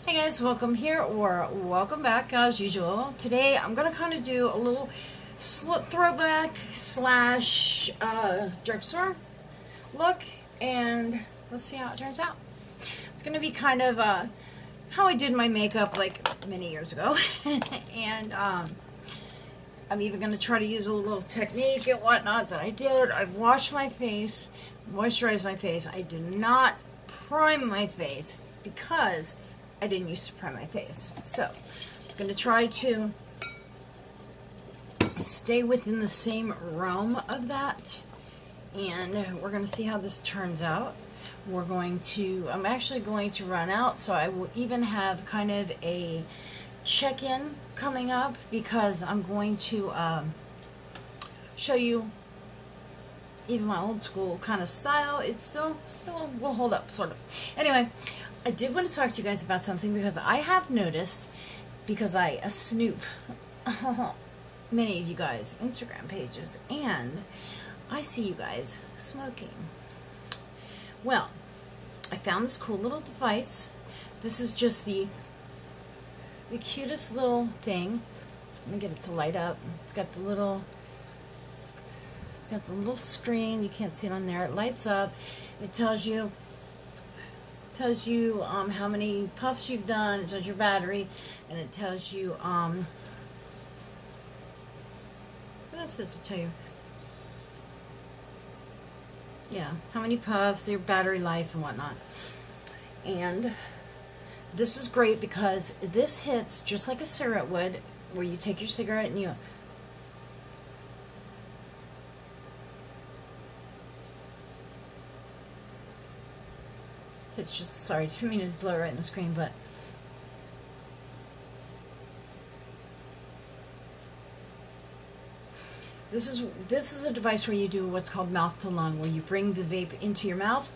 Hey guys, welcome here or welcome back as usual. Today I'm going to kind of do a little throwback slash drugstore look, and let's see how it turns out. It's going to be kind of how I did my makeup like many years ago. And I'm even going to try to use a little technique and whatnot that I did. I washed my face, moisturized my face. I did not prime my face because I didn't used to prime my face. So I'm going to try to stay within the same realm of that, and we're going to see how this turns out. I'm actually going to run out, so I will even have kind of a check-in coming up, because I'm going to show you even my old school kind of style. It still will hold up, sort of. Anyway, I did want to talk to you guys about something, because I have noticed, because I snoop many of you guys' Instagram pages, and I see you guys smoking. Well, I found this cool little device. This is just the cutest little thing. Let me get it to light up. It's got the little screen. You can't see it on there. It lights up. It tells you how many puffs you've done. It tells your battery, and it tells you what else does it tell you? Yeah, how many puffs, your battery life, and whatnot. And this is great because this hits just like a cigarette would, where you take your cigarette and you it's just, sorry, didn't mean to blow right in the screen, but this is a device where you do what's called mouth to lung, where you bring the vape into your mouth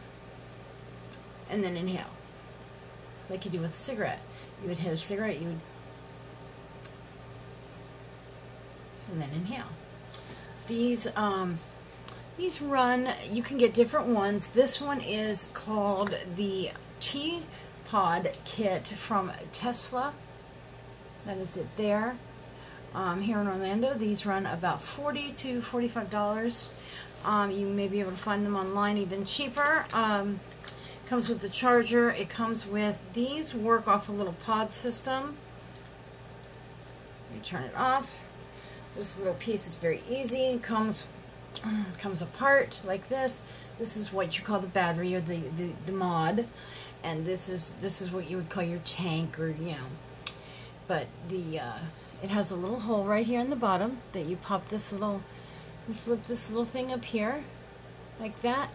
and then inhale, like you do with a cigarette. You would hit a cigarette, and then inhale. These run, you can get different ones. This one is called the T-Pod Kit from Tesla. That is it there. Here in Orlando, these run about $40 to $45. You may be able to find them online even cheaper. Comes with the charger. It comes with, these work off a little pod system. You turn it off. This little piece is very easy. It comes apart like this. This is what you call the battery, or the mod, and this is what you would call your tank, or but it has a little hole right here in the bottom that you pop this little, you flip this little thing up here like that.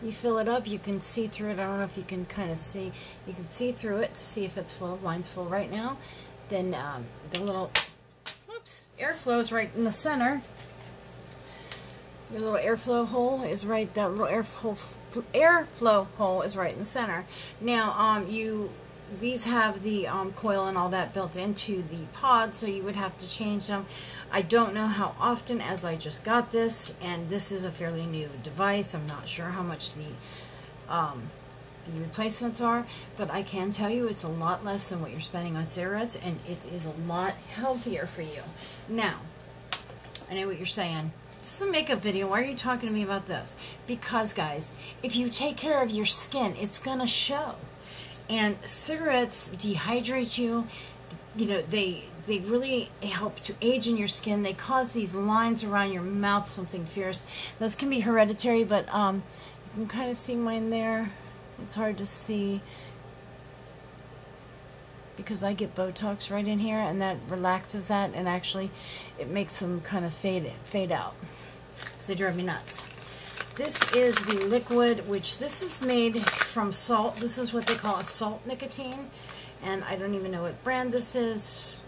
You fill it up. You can see through it. I don't know if you can kind of see. You can see through it to see if it's full. Mine's full right now. Then the little airflow is right in the center. Your little airflow hole is right. That little airflow hole is right in the center. Now, these have the coil and all that built into the pod, so you would have to change them. I don't know how often, as I just got this, and this is a fairly new device. I'm not sure how much the replacements are, but I can tell you it's a lot less than what you're spending on cigarettes, and it is a lot healthier for you. Now, I know what you're saying. This is a makeup video. Why are you talking to me about this? Because, guys, if you take care of your skin, it's gonna show. And cigarettes dehydrate you. They really help to age in your skin. They cause these lines around your mouth, something fierce. Those can be hereditary, but you can kind of see mine there. It's hard to see because I get Botox right in here, and that relaxes that, and actually it makes them kind of fade out because they drive me nuts. This is the liquid, which this is made from salt. This is what they call a salt nicotine, and I don't even know what brand this is.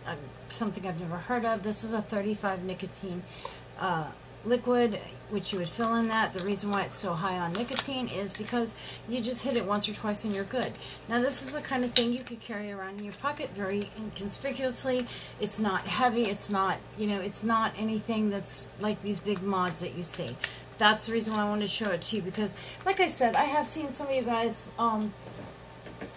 Something I've never heard of. This is a 35 nicotine liquid, which you would fill in that. The reason why it's so high on nicotine is because you just hit it once or twice and you're good. Now, this is the kind of thing you could carry around in your pocket very inconspicuously. It's not heavy. It's not, it's not anything that's like these big mods that you see. That's the reason why I wanted to show it to you, because like I said, I have seen some of you guys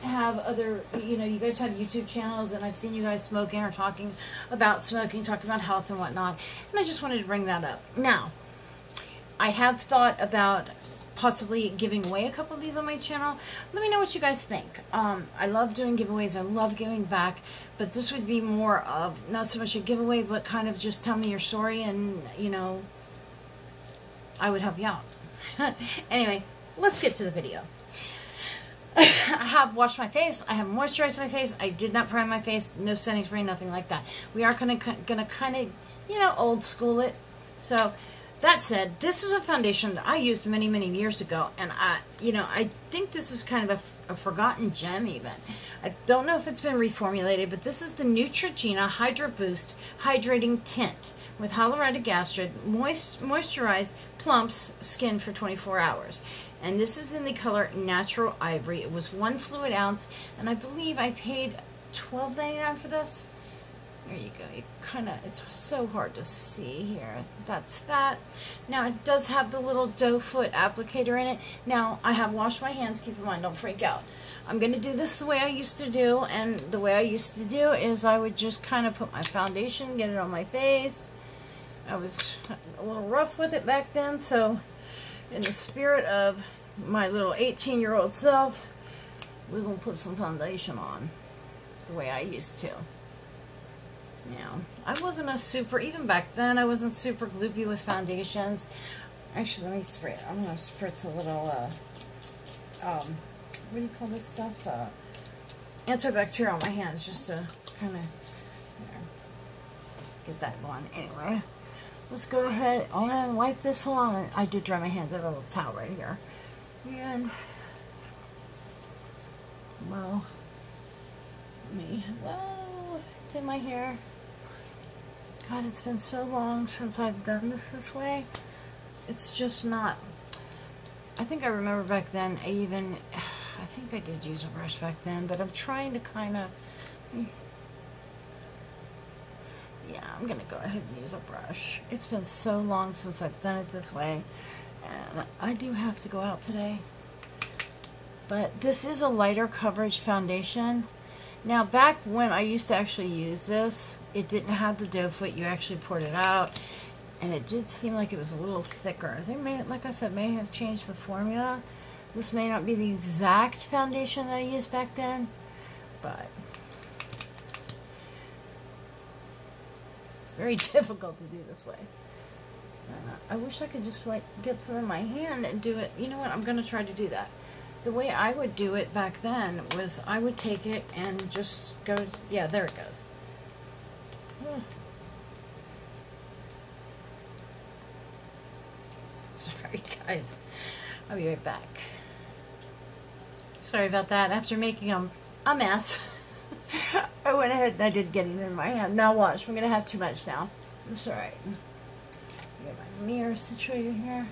have other, you know, you guys have YouTube channels, and I've seen you guys smoking or talking about smoking, talking about health and whatnot, and I just wanted to bring that up. Now, I have thought about possibly giving away a couple of these on my channel. Let me know what you guys think. I love doing giveaways. I love giving back, but this would be more of not so much a giveaway, but kind of just tell me your story, and, you know, I would help you out. Anyway, let's get to the video. I have washed my face. I have moisturized my face. I did not prime my face. No setting spray, nothing like that. We are gonna kind of, you know, old school it. So that said, this is a foundation that I used many, many years ago, and I think this is kind of a forgotten gem even. I don't know if it's been reformulated, but this is the Neutrogena Hydra Boost Hydrating Tint with hyaluronic acid, moisturize, plumps skin for 24 hours. And this is in the color Natural Ivory. It was 1 fluid ounce, and I believe I paid $12.99 for this. There you go. You kind of, it's so hard to see here. That's that. Now, it does have the little doe foot applicator in it. Now, I have washed my hands. Keep in mind, don't freak out. I'm going to do this the way I used to do, and the way I used to do is I would just kind of put my foundation, get it on my face. I was a little rough with it back then, so in the spirit of my little 18-year-old self, we're going to put some foundation on the way I used to. Now, I wasn't a super, even back then, I wasn't super gloopy with foundations. Actually, let me spray it. I'm going to spritz a little, what do you call this stuff? Antibacterial on my hands, just to kind of get that going. Anyway, let's go ahead and wipe this along. I did dry my hands. I have a little towel right here. And, well, it's in my hair. God, it's been so long since I've done this way. It's just not. I think I remember back then, I think I did use a brush back then, but I'm trying to kind of, yeah, I'm going to go ahead and use a brush. It's been so long since I've done it this way, and I do have to go out today. But this is a lighter coverage foundation. Now, back when I used to actually use this, it didn't have the doe foot. You actually poured it out, and it did seem like it was a little thicker. They may, like I said, may have changed the formula. This may not be the exact foundation that I used back then, but it's very difficult to do this way. I wish I could just like get some in my hand and do it. You know what? I'm going to try to do that. The way I would do it back then was I would take it and just go, yeah, there it goes. Sorry, guys. I'll be right back. Sorry about that. After making a mess, I went ahead and I did get it in my hand. Now watch, I'm going to have too much now. That's alright. Get my mirror situated here.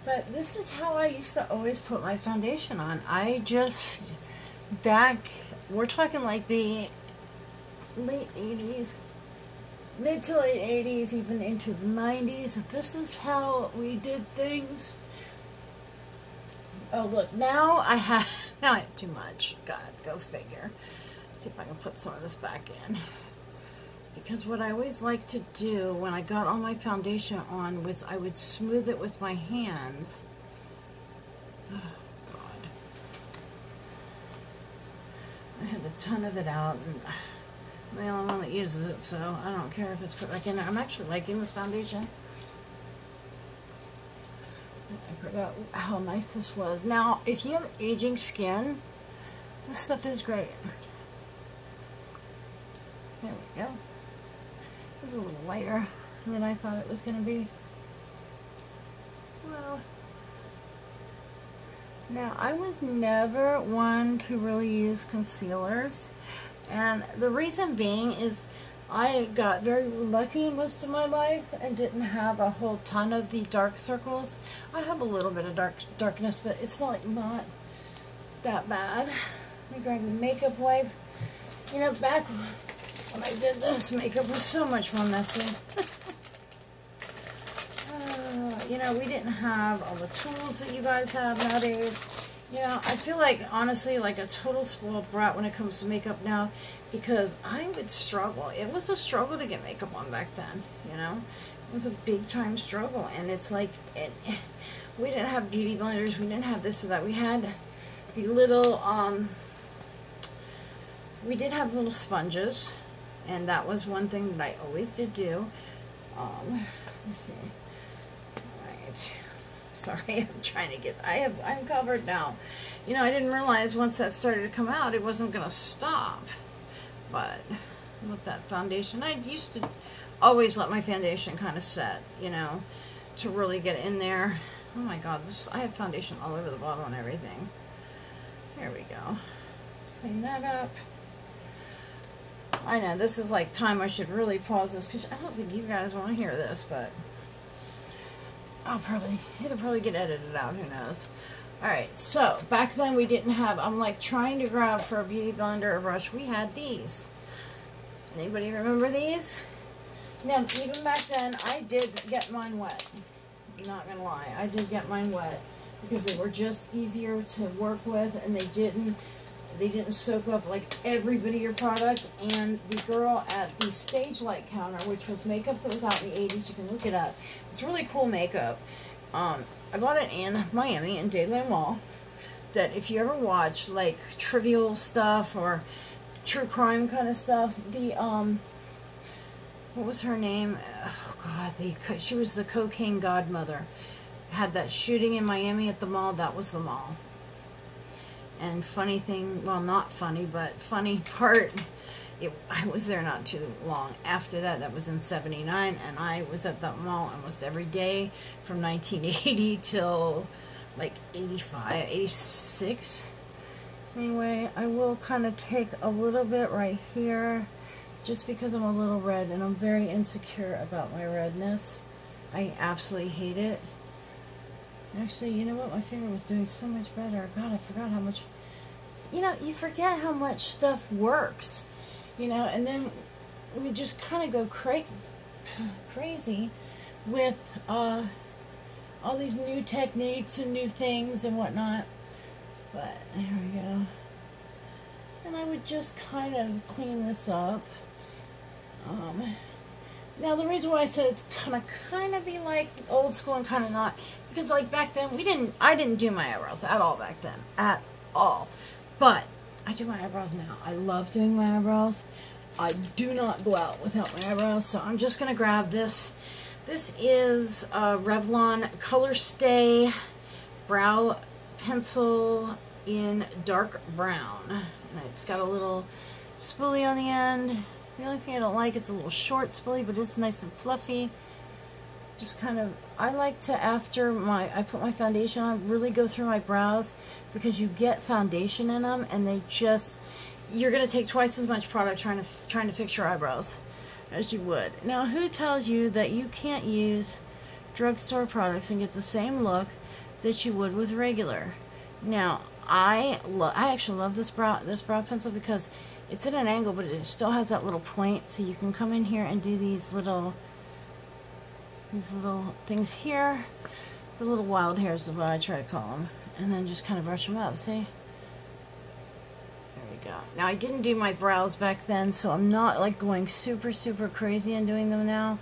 But this is how I used to always put my foundation on. I just, we're talking like the late 80s, mid to late 80s, even into the 90s. This is how we did things. Oh, look, now I have too much. God, go figure. Let's see if I can put some of this back in. Because what I always like to do when I got all my foundation on was I would smooth it with my hands. Oh, God. I had a ton of it out, and I'm the only one that uses it, so I don't care if it's put back in there. I'm actually liking this foundation. I forgot how nice this was. Now, if you have aging skin, this stuff is great. There we go. It was a little lighter than I thought it was going to be. Well, now I was never one to really use concealers, and the reason being is I got very lucky most of my life and didn't have a whole ton of the dark circles. I have a little bit of darkness, but it's not that bad. Let me grab the makeup wipe. You know, back when I did this, makeup was so much more messy. You know, we didn't have all the tools that you guys have nowadays. You know, I feel like, honestly, like a total spoiled brat when it comes to makeup now, because I would struggle. It was a struggle to get makeup on back then, you know? It was a big time struggle, and it's like, we didn't have beauty blenders, we didn't have this or that. We had the little, we did have little sponges, and that was one thing that I always did do. Let me see. Alright. Sorry, I'm trying to get, I'm covered now. You know, I didn't realize once that started to come out, it wasn't going to stop. But with that foundation, I used to always let my foundation kind of set, you know, to really get in there. Oh my god, I have foundation all over the bottle and everything. There we go. Let's clean that up. I know, this is like time I should really pause this, because I don't think you guys want to hear this, but it'll probably get edited out, who knows. Alright, so back then we didn't have, I'm like trying to grab for a beauty blender or brush, we had these. Anybody remember these? Now, even back then, I did get mine wet. I'm not gonna lie, I did get mine wet, because they were just easier to work with, and they didn't soak up like every bit of your product. And the girl at the Stage Light counter, which was makeup that was out in the 80s, you can look it up. It's really cool makeup. I bought it in Miami in Dayland Mall. That if you ever watch like trivial stuff or true crime kind of stuff, the what was her name? Oh god, she was the cocaine godmother. Had that shooting in Miami at the mall. That was the mall. And funny thing, well, not funny, but funny part, I was there not too long after that. That was in 79, and I was at that mall almost every day from 1980 till like 85, 86. Anyway, I will kind of take a little bit right here, just because I'm a little red, and I'm very insecure about my redness. I absolutely hate it. Actually, you know what? My finger was doing so much better. God, I forgot how much... You know, you forget how much stuff works. You know, and then we just kind of go crazy with all these new techniques and new things and whatnot. But, there we go. And I would just kind of clean this up. Now, the reason why I said it's gonna kind of be like old school and kind of not, because like back then I didn't do my eyebrows at all back then, at all. But I do my eyebrows now. I love doing my eyebrows. I do not go out without my eyebrows, so I'm just gonna grab this. This is Revlon Color Stay Brow Pencil in dark brown, and it's got a little spoolie on the end. The only thing I don't like, it's a little short spoolie, but it's nice and fluffy. Just kind of, I like to, after I put my foundation on, really go through my brows, because you get foundation in them, and they just, you're going to take twice as much product trying to fix your eyebrows as you would. Now, who tells you that you can't use drugstore products and get the same look that you would with regular? Now, I actually love this brow pencil, because it's at an angle, but it still has that little point, so you can come in here and do these little things here. The little wild hairs is what I try to call them. And then just kind of brush them up, see? There we go. Now, I didn't do my brows back then, so I'm not like going super crazy and doing them now.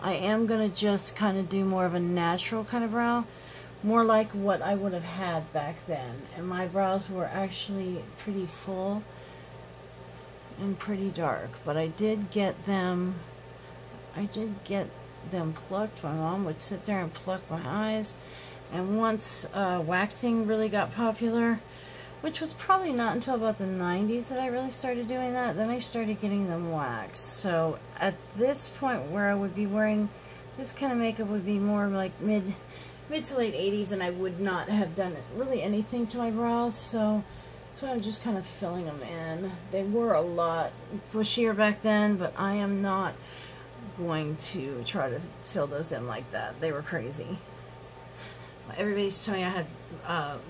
I am going to just kind of do more of a natural kind of brow. More like what I would have had back then. And my brows were actually pretty full and pretty dark, but I did get them plucked. My mom would sit there and pluck my eyes, and once waxing really got popular, which was probably not until about the 90s that I really started doing that, then I started getting them waxed. So at this point where I would be wearing this kind of makeup would be more like mid to late 80s, and I would not have done really anything to my brows, so that's why I'm just kind of filling them in. They were a lot bushier back then, but I am not going to try to fill those in like that. They were crazy. Everybody used to tell me I had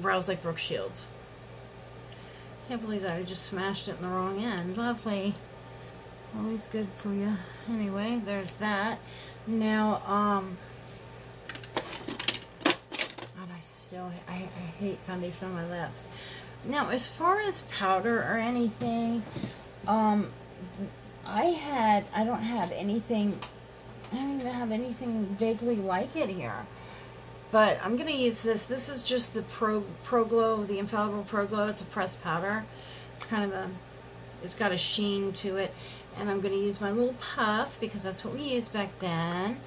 brows like Brooke Shields. Can't believe that. I just smashed it in the wrong end. Lovely. Always good for you. Anyway, there's that. Now, how'd I still, I hate foundation on my lips. Now, as far as powder or anything, I don't have anything, I don't even have anything vaguely like it here. But I'm going to use this. This is just the Pro Glow, the Infallible Pro Glow. It's a pressed powder. It's kind of it's got a sheen to it. And I'm going to use my little puff because that's what we used back then.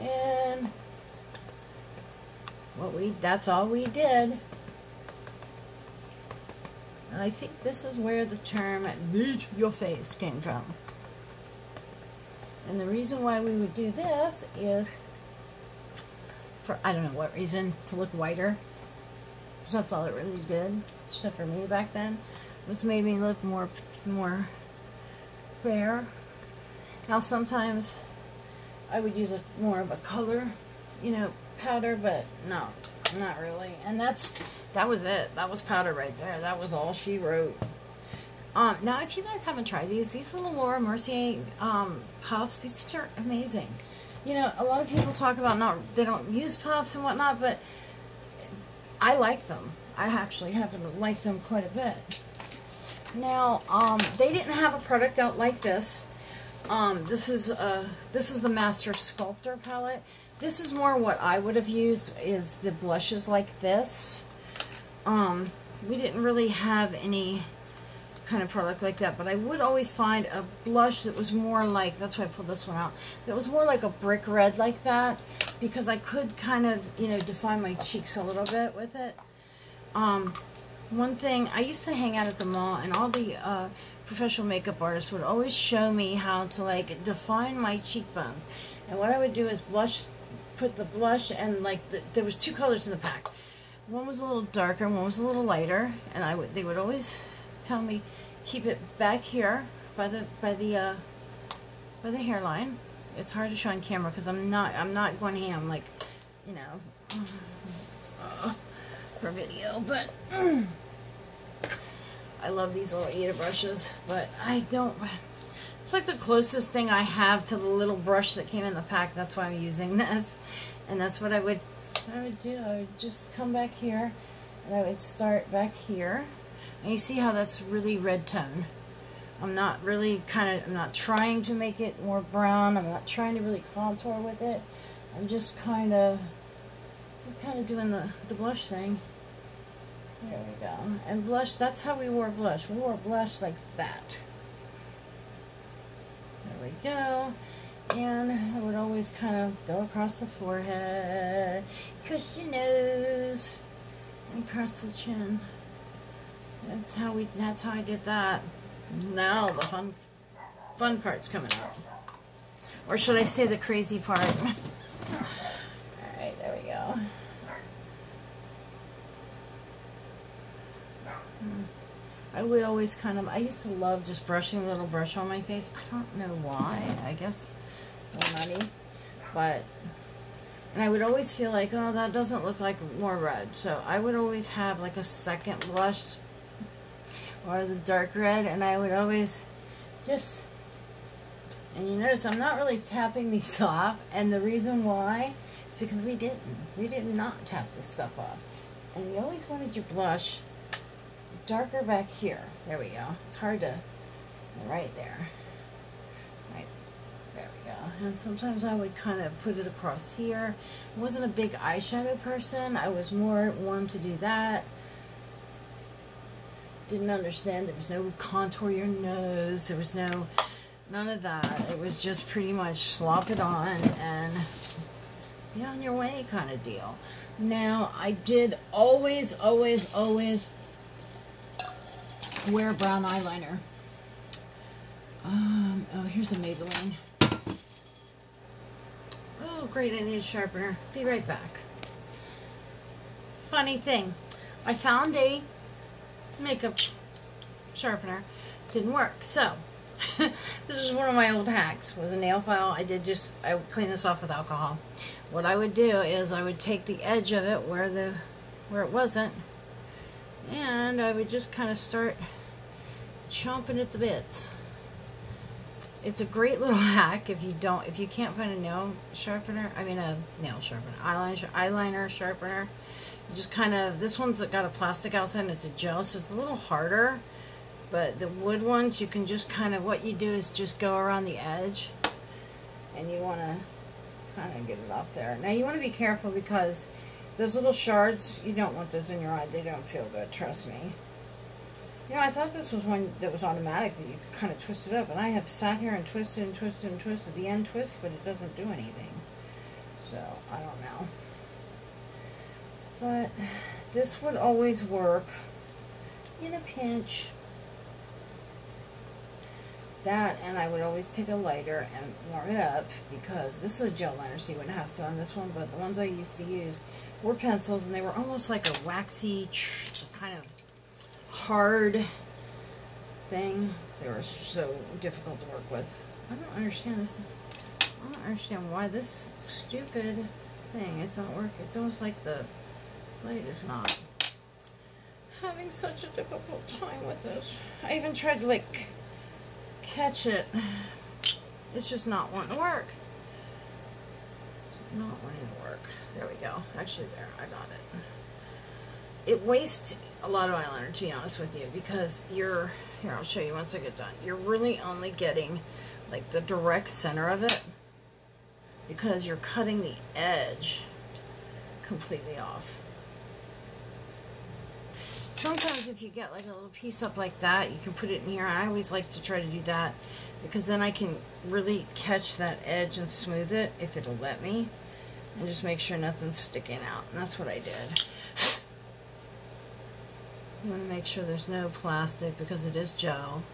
And that's all we did. And I think this is where the term "beat your face" came from. And the reason why we would do this is for, I don't know what reason, to look whiter. Because that's all it really did, except for me back then, was made me look more fair. Now sometimes I would use more of a color, you know, powder, but no, not really. And that was it. That was powder right there. That was all she wrote. Now, if you guys haven't tried these little Laura Mercier puffs, these things are amazing. You know, a lot of people talk about they don't use puffs and whatnot, but I like them. I actually happen to like them quite a bit. Now, they didn't have a product out like this. This is the Master Sculptor palette. This is more what I would have used, is the blushes like this. We didn't really have any kind of product like that, but I would always find a blush that was more like, that's why I pulled this one out, that was more like a brick red like that, because I could kind of, you know, define my cheeks a little bit with it. One thing, I used to hang out at the mall, and all the professional makeup artists would always show me how to like define my cheekbones. And what I would do is put the blush, and like there was two colors in the pack. One was a little darker, one was a little lighter, and they would always tell me, keep it back here by the hairline. It's hard to show on camera because I'm not going ham, like, you know, for video, but I love these little Eda brushes, but I don't, it's like the closest thing I have to the little brush that came in the pack. That's why I'm using this. And that's what I would do. I would just come back here, and I would start back here. And you see how that's really red tone. I'm not really I'm not trying to make it more brown. I'm not trying to really contour with it. I'm just kind of doing the blush thing. There we go. And blush, that's how we wore blush. We wore blush like that. There we go. And I would always kind of go across the forehead, across your nose, and across the chin. That's how I did that. Now the fun part's coming out. Or should I say the crazy part? Alright, there we go. I would always I used to love just brushing a little brush on my face. I don't know why. I guess I'm nutty. But, and I would always feel like, oh, that doesn't look like more red. So I would always have like a second blush, or the dark red, and I would always just, and you notice I'm not really tapping these off, and the reason why is because we did not tap this stuff off. And you always wanted your blush darker back here. There we go. It's hard to, right there. Right, there we go. And sometimes I would kind of put it across here. I wasn't a big eyeshadow person. I was more one to do that. Didn't understand there was no contour your nose, there was none of that. It was just pretty much slop it on and be on your way kind of deal. Now, I did always wear brown eyeliner. Oh, here's a Maybelline. Oh, great, I need a sharpener. Be right back. Funny thing, I found a makeup sharpener, didn't work. So this is one of my old hacks, was a nail file. I would clean this off with alcohol. What I would do is I would take the edge of it where it wasn't, and I would just kind of start chomping at the bits. It's a great little hack if you can't find a nail sharpener, I mean a nail sharpener, eyeliner sharpener. You just kind of, this one's got a plastic outside and it's a gel, so it's a little harder. But the wood ones, you can just kind of, what you do is just go around the edge. And you want to kind of get it off there. Now you want to be careful because those little shards, you don't want those in your eye. They don't feel good, trust me. You know, I thought this was one that was automatic, that you could kind of twist it up. And I have sat here and twisted and twisted and twisted. The end twists, but it doesn't do anything. So, I don't know. But this would always work in a pinch. That, and I would always take a lighter and warm it up, because this is a gel liner, so you wouldn't have to on this one. But the ones I used to use were pencils, and they were almost like a waxy, kind of hard thing. They were so difficult to work with. I don't understand I don't understand why this stupid thing is not working. It's almost like the blade is not having such a difficult time with this. I even tried to like catch it. It's just not wanting to work. It's not wanting to work. There we go. Actually, there, I got it. It wastes a lot of eyeliner, to be honest with you, because you're, here, I'll show you once I get done. You're really only getting like the direct center of it, because you're cutting the edge completely off. Sometimes if you get like a little piece up like that, you can put it in here. I always like to try to do that, because then I can really catch that edge and smooth it, if it'll let me, and just make sure nothing's sticking out. And that's what I did. You want to make sure there's no plastic, because it is gel.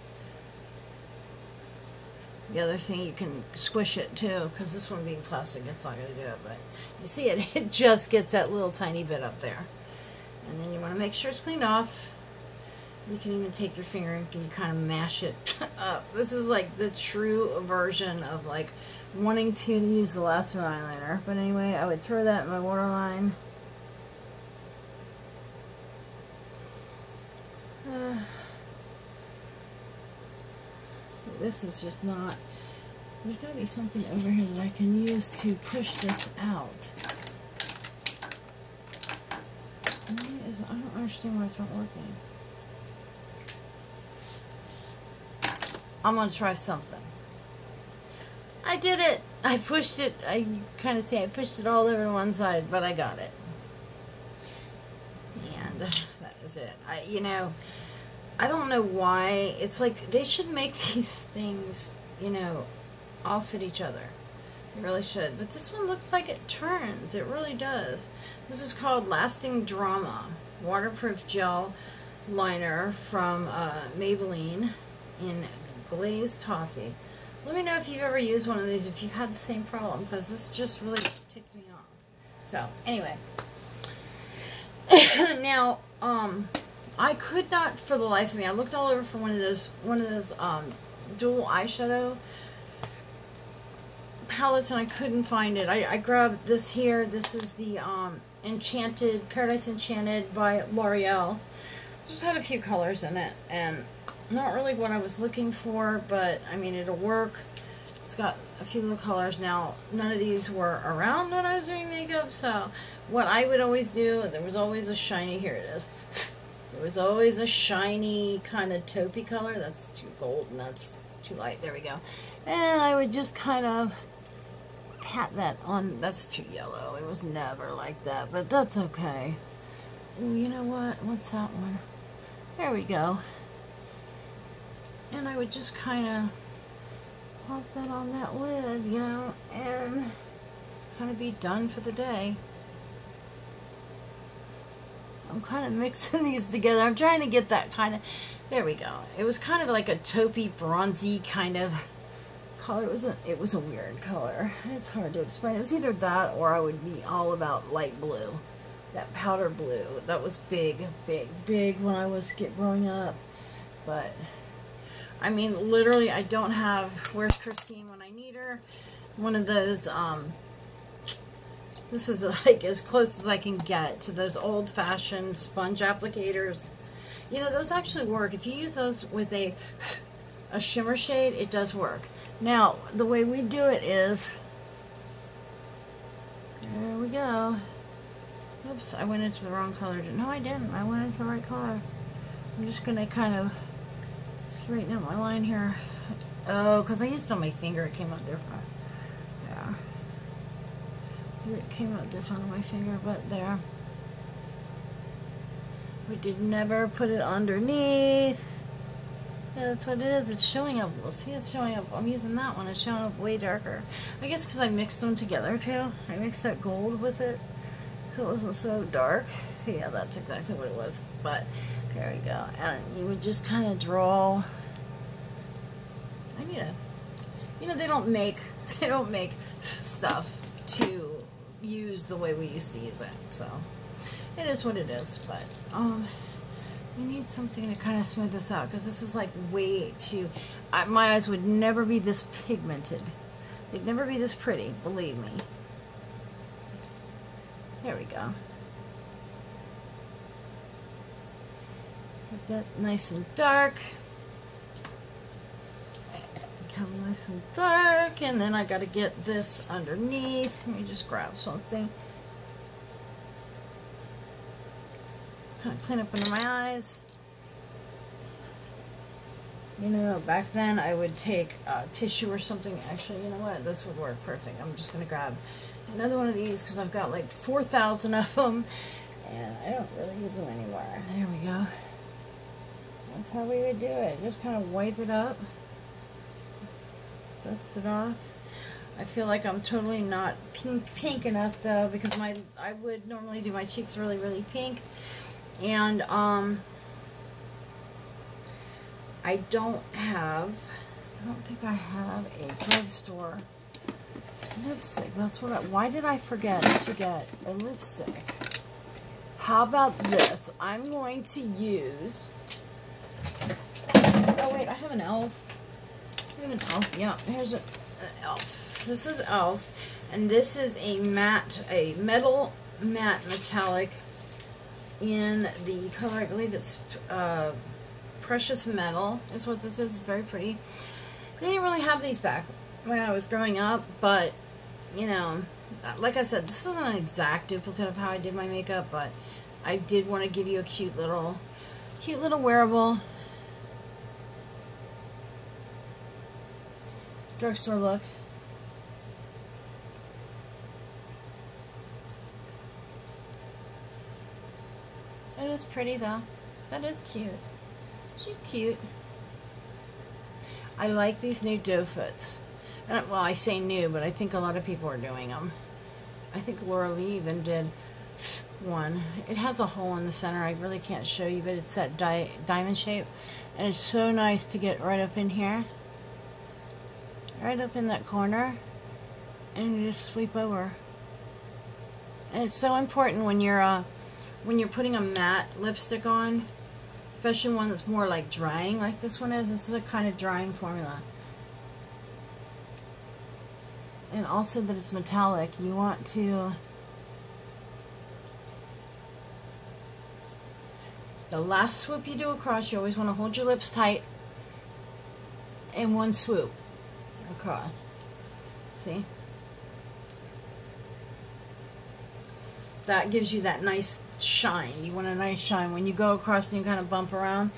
The other thing, you can squish it too, because this one being plastic, it's not going to do it. But you see it, it just gets that little tiny bit up there. And then you want to make sure it's cleaned off. You can even take your finger and you kind of mash it up. This is like the true version of like wanting to use the last one eyeliner. But anyway, I would throw that in my waterline. This is just not, there's got to be something over here that I can use to push this out. I don't understand why it's not working. I'm going to try something. I did it. I pushed it. I kind of say I pushed it all over one side, but I got it. And that is it. You know, I don't know why. It's like they should make these things, you know, all fit each other. They really should. But this one looks like it turns. It really does. This is called Lasting Drama Waterproof Gel Liner from Maybelline in Glazed Toffee. Let me know if you've ever used one of these, if you've had the same problem, because this just really ticked me off. So, anyway. Now, I could not, for the life of me, I looked all over for one of those dual eyeshadow palettes, and I couldn't find it. I grabbed this here. This is the Paradise Enchanted by L'Oreal. Just had a few colors in it, and not really what I was looking for, but I mean, it'll work. It's got a few little colors. Now, none of these were around when I was doing makeup, so what I would always do, there was always a shiny, here it is. There was always a shiny kind of taupey color. That's too gold and that's too light. There we go. And I would just kind of pat that on. That's too yellow. It was never like that, but that's okay. Ooh, you know what? What's that one? There we go. And I would just kind of plop that on that lid, you know, and kind of be done for the day. I'm kind of mixing these together. I'm trying to get that kind of, there we go. It was kind of like a taupey, bronzy kind of color. It was a weird color. It's hard to explain. It was either that or I would be all about light blue. That powder blue. That was big, big, big when I was growing up. But, I mean, literally, I don't have, where's Christine when I need her? One of those, this is like as close as I can get to those old-fashioned sponge applicators. You know, those actually work. If you use those with a shimmer shade, it does work. Now, the way we do it is, there we go. Oops, I went into the wrong color. No, I didn't. I went into the right color. I'm just going to kind of straighten out my line here. Oh, because I used it on my finger. It came out different. Yeah. It came out different on my finger, but there. We did never put it underneath. Yeah, that's what it is. It's showing up. Well, see, it's showing up. I'm using that one. It's showing up way darker. I guess because I mixed them together, too. I mixed that gold with it, so it wasn't so dark. Yeah, that's exactly what it was. But there we go. And you would just kind of draw. I need a, you know, they don't make stuff to use the way we used to use it. So it is what it is. But we need something to kind of smooth this out, because this is like way too. My eyes would never be this pigmented. They'd never be this pretty. Believe me. There we go. Get that nice and dark. Come nice and dark, and then I got to get this underneath. Let me just grab something. Kind of clean up under my eyes. You know, back then I would take tissue or something. Actually, you know what? This would work perfect. I'm just going to grab another one of these because I've got like 4,000 of them, and I don't really use them anymore. There we go. That's how we would do it. Just kind of wipe it up. Dust it off. I feel like I'm totally not pink enough though, because I would normally do my cheeks really, really pink. And I don't think I have a drugstore lipstick. That's what why did I forget to get a lipstick? How about this? I'm going to use, oh wait, I have an e.l.f. I have an e.l.f. Yeah, here's an e.l.f. This is e.l.f. and this is a metal matte metallic in the color, I believe it's Precious Metal is what this is. It's very pretty. They didn't really have these back when I was growing up, but you know, like I said, this isn't an exact duplicate of how I did my makeup, but I did want to give you a cute little wearable drugstore look. It is pretty though. That is cute. She's cute. I like these new doe foots. Well, I say new, but I think a lot of people are doing them. I think Laura Lee even did one. It has a hole in the center. I really can't show you, but it's that diamond shape. And it's so nice to get right up in here. Right up in that corner. And you just sweep over. And it's so important when you're putting a matte lipstick on, especially one that's more like drying like this one is. This is a kind of drying formula. And also that it's metallic. You want to, the last swoop you do across, you always want to hold your lips tight in one swoop across. See? That gives you that nice shine. You want a nice shine. When you go across and you kind of bump around,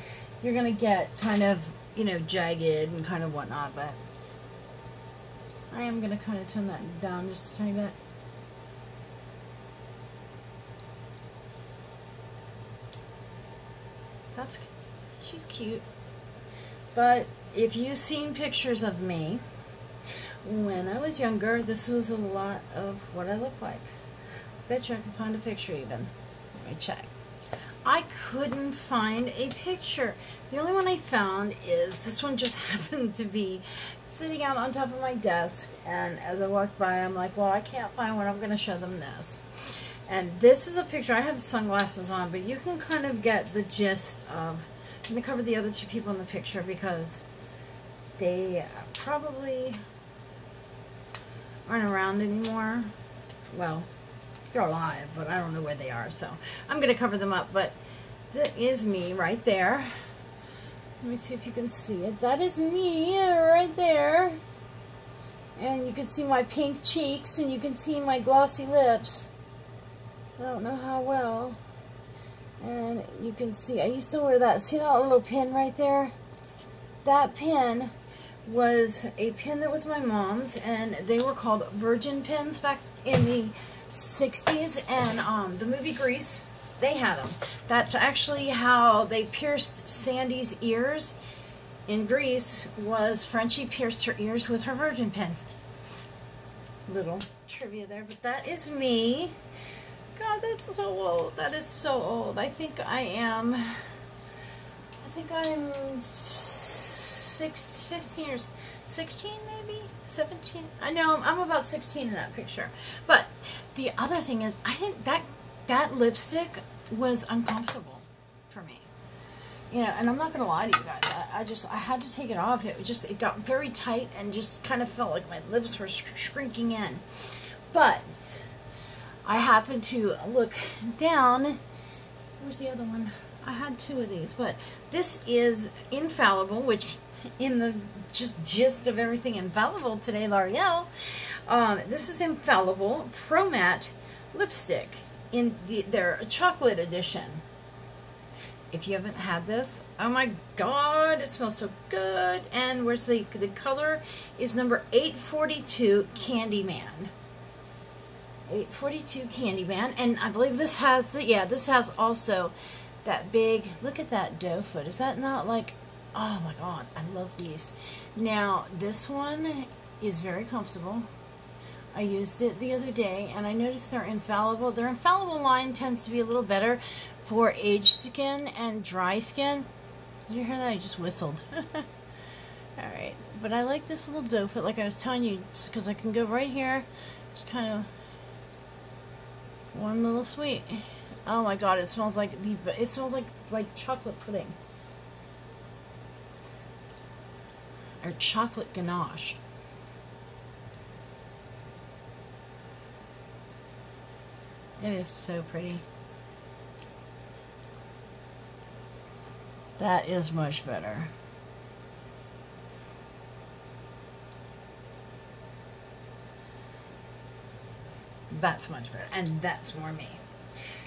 you're going to get kind of, you know, jagged and kind of whatnot, but I am going to kind of tone that down just a tiny bit. She's cute. But if you've seen pictures of me when I was younger, this was a lot of what I looked like. Bet you I can find a picture even. Let me check. I couldn't find a picture. The only one I found is this one. Just happened to be sitting out on top of my desk, and as I walked by, I'm like, well, I can't find one. I'm going to show them this. And this is a picture. I have sunglasses on, but you can kind of get the gist of. I'm going to cover the other two people in the picture because they probably aren't around anymore. Well, they're alive, but I don't know where they are, so I'm going to cover them up. But that is me right there. Let me see if you can see it. That is me right there. And you can see my pink cheeks, and you can see my glossy lips. I don't know how well. And you can see, I used to wear that. See that little pin right there? That pin was a pin that was my mom's, and they were called Virgin pins back in the 60s. And the movie Grease, they had them. That's actually how they pierced Sandy's ears in Grease, was Frenchie pierced her ears with her Virgin pin. Little trivia there, but that is me. God, that's so old. That is so old. I think I'm 15 or 16 maybe? 17? I know, I'm about 16 in that picture. But the other thing is, I think that lipstick was uncomfortable for me. You know, and I'm not going to lie to you guys. I had to take it off. It got very tight and just kind of felt like my lips were shrinking in. But I happened to look down. Where's the other one? I had two of these, but this is Infallible, which in the gist of everything Infallible today, L'Oreal, this is Infallible Pro Matte Lipstick in their chocolate edition. If you haven't had this, oh my God, it smells so good. And where's the color is number 842 Candyman. 842 Candyman, and I believe this has this has also that big, look at that doe foot. Is that not like, oh my God, I love these. Now, this one is very comfortable. I used it the other day, and I noticed they're Infallible. Their Infallible line tends to be a little better for aged skin and dry skin. Did you hear that? I just whistled. Alright, but I like this little doe foot, like I was telling you, because I can go right here, just kind of one little sweet. Oh my God, it smells like like chocolate pudding or chocolate ganache. It is so pretty. That is much better. That's much better, and that's more me.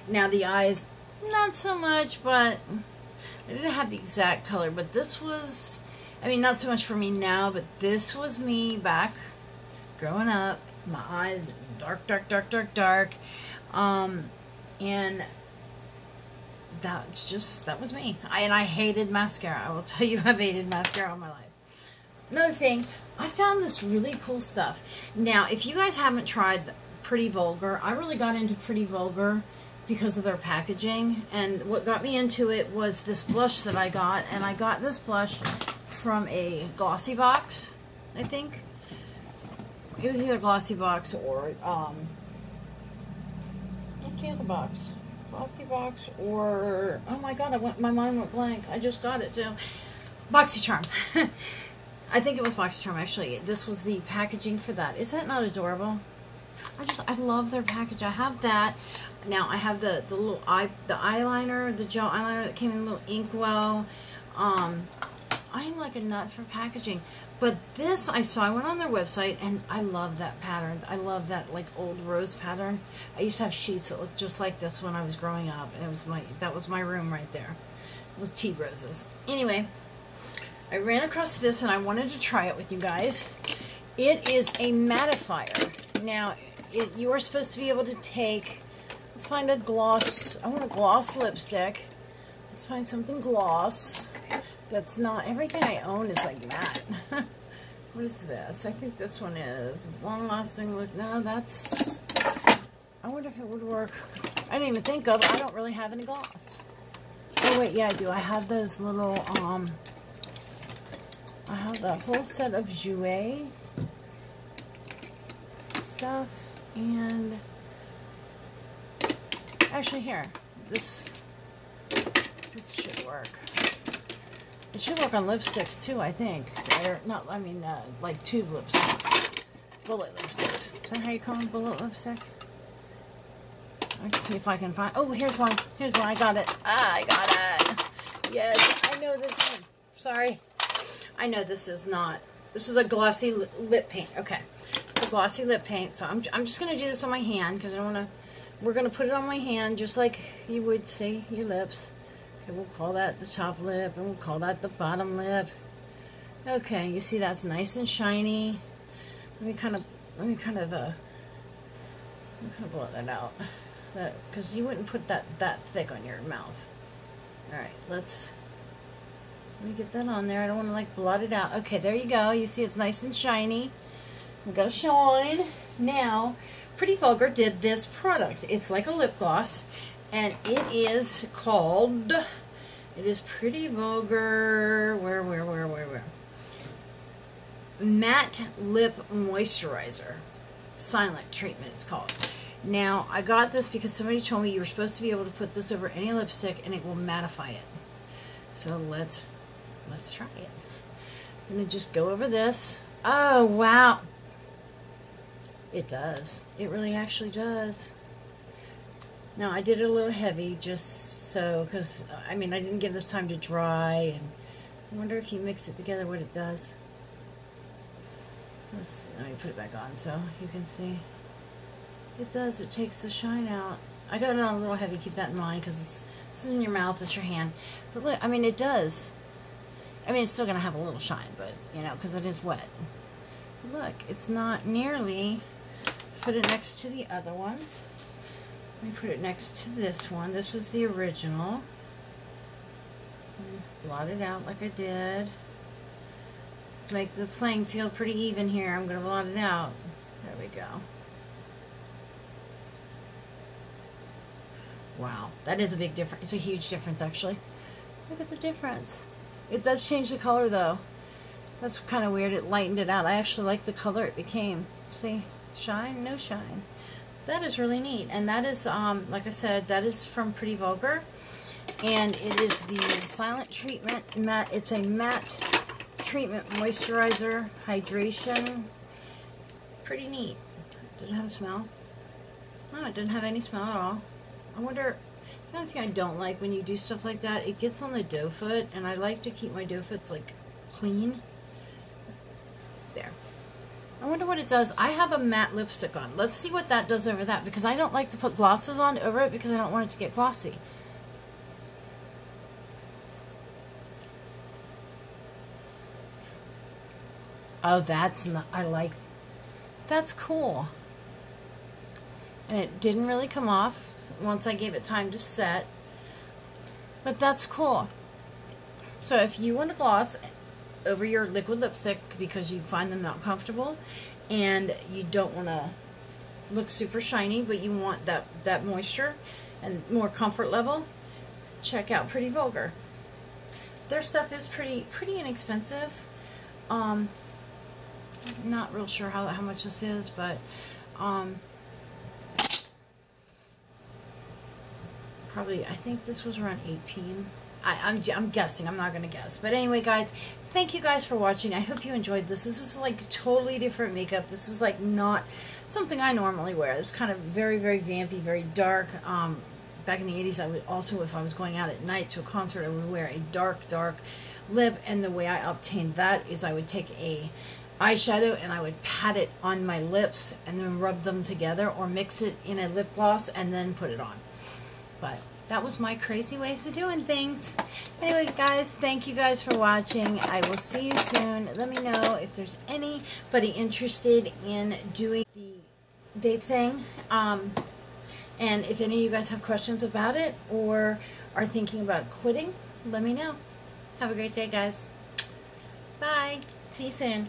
Now the eyes, not so much, but I didn't have the exact color, but this was, I mean, not so much for me now, but this was me back growing up. My eyes dark, dark, dark, dark, dark, and that was me. I hated mascara. I will tell you, I've hated mascara all my life. Another thing, I found this really cool stuff. Now, if you guys haven't tried Pretty Vulgar, I really got into Pretty Vulgar because of their packaging, and what got me into it was this blush that I got, and I got this blush from a Glossy Box, I think. It was either Glossy Box or what's the other box? Glossy Box or, oh my God, my mind went blank. I just got it too. BoxyCharm. I think it was BoxyCharm actually. This was the packaging for that. Is that not adorable? I love their package. I have that. Now I have the little eyeliner, the gel eyeliner that came in a little inkwell. I'm like a nut for packaging. But this I saw, I went on their website, and I love that pattern. I love that like old rose pattern. I used to have sheets that looked just like this when I was growing up. And that was my room right there. It was tea roses. Anyway, I ran across this and I wanted to try it with you guys. It is a mattifier. Now, you are supposed to be able to take, let's find a gloss. I want a gloss lipstick. Let's find something gloss. That's not, everything I own is like matte. What is this? I think this one is long lasting look. No, that's, I wonder if it would work. I didn't even think of, I don't really have any gloss. Oh wait, yeah I do. I have those little, I have the whole set of Jouer stuff, and actually here, this should work. It should work on lipsticks too, I think. Or not, I mean, like tube lipsticks. Bullet lipsticks. Is that how you call them? Bullet lipsticks? Let's see if I can find, oh, here's one. Here's one, I got it. Ah, I got it. Yes, I know this one. Sorry. I know this is not, this is a glossy lip paint. Okay. It's a glossy lip paint, so I'm just going to do this on my hand because I don't want to we're going to put it on my hand just like you would say your lips. Okay, we'll call that the top lip, and we'll call that the bottom lip. Okay, you see that's nice and shiny. Let me kind of blow that out. Because you wouldn't put that thick on your mouth. All right, let me get that on there. I don't want to like blot it out. Okay, there you go. You see it's nice and shiny. We got to shine. Now, Pretty Vulgar did this product. It's like a lip gloss, and it is called, it is Pretty Vulgar, where? Matte Lip Moisturizer. Silent Treatment, it's called. Now, I got this because somebody told me you were supposed to be able to put this over any lipstick and it will mattify it. So let's try it. I'm going to just go over this. Oh, wow. It does. It really actually does. Now, I did it a little heavy just so, because, I mean, I didn't give this time to dry, and I wonder if you mix it together what it does. Let me put it back on so you can see. It does. It takes the shine out. I got it on a little heavy. Keep that in mind because this is in your mouth. It's your hand. But look, I mean, it does. I mean, it's still going to have a little shine, but, you know, because it is wet. But look, it's not nearly... Let's put it next to the other one. Let me put it next to this one. This is the original. Blot it out like I did. To make the playing field pretty even here, I'm going to blot it out. There we go. Wow, that is a big difference. It's a huge difference, actually. Look at the difference. It does change the color, though. That's kind of weird. It lightened it out. I actually like the color it became. See? Shine, no shine. That is really neat. And that is, like I said, that is from Pretty Vulgar. And it is the Silent Treatment Matte. It's a matte treatment moisturizer, hydration. Pretty neat. Does it have a smell? No, it didn't have any smell at all. I wonder, the only thing I don't like when you do stuff like that, it gets on the doe foot, and I like to keep my doe foots like clean. There. I wonder what it does. I have a matte lipstick on. Let's see what that does over that, because I don't like to put glosses on over it because I don't want it to get glossy. Oh, that's not, I like, that's cool. And it didn't really come off once I gave it time to set. But that's cool. So if you want a gloss over your liquid lipstick because you find them not comfortable and you don't want to look super shiny, but you want that moisture and more comfort level, check out Pretty Vulgar. Their stuff is pretty inexpensive. Not real sure how much this is, but probably, I think this was around 18. I'm guessing. I'm not going to guess. But anyway, guys, thank you guys for watching. I hope you enjoyed this. This is like totally different makeup. This is like not something I normally wear. It's kind of very vampy, very dark. Back in the 80s, I would also, if I was going out at night to a concert, I would wear a dark lip. And the way I obtained that is I would take a eyeshadow and I would pat it on my lips and then rub them together or mix it in a lip gloss and then put it on. But that was my crazy ways of doing things. Anyway, guys, thank you guys for watching. I will see you soon. Let me know if there's anybody interested in doing the vape thing. And if any of you guys have questions about it or are thinking about quitting, let me know. Have a great day, guys. Bye. See you soon.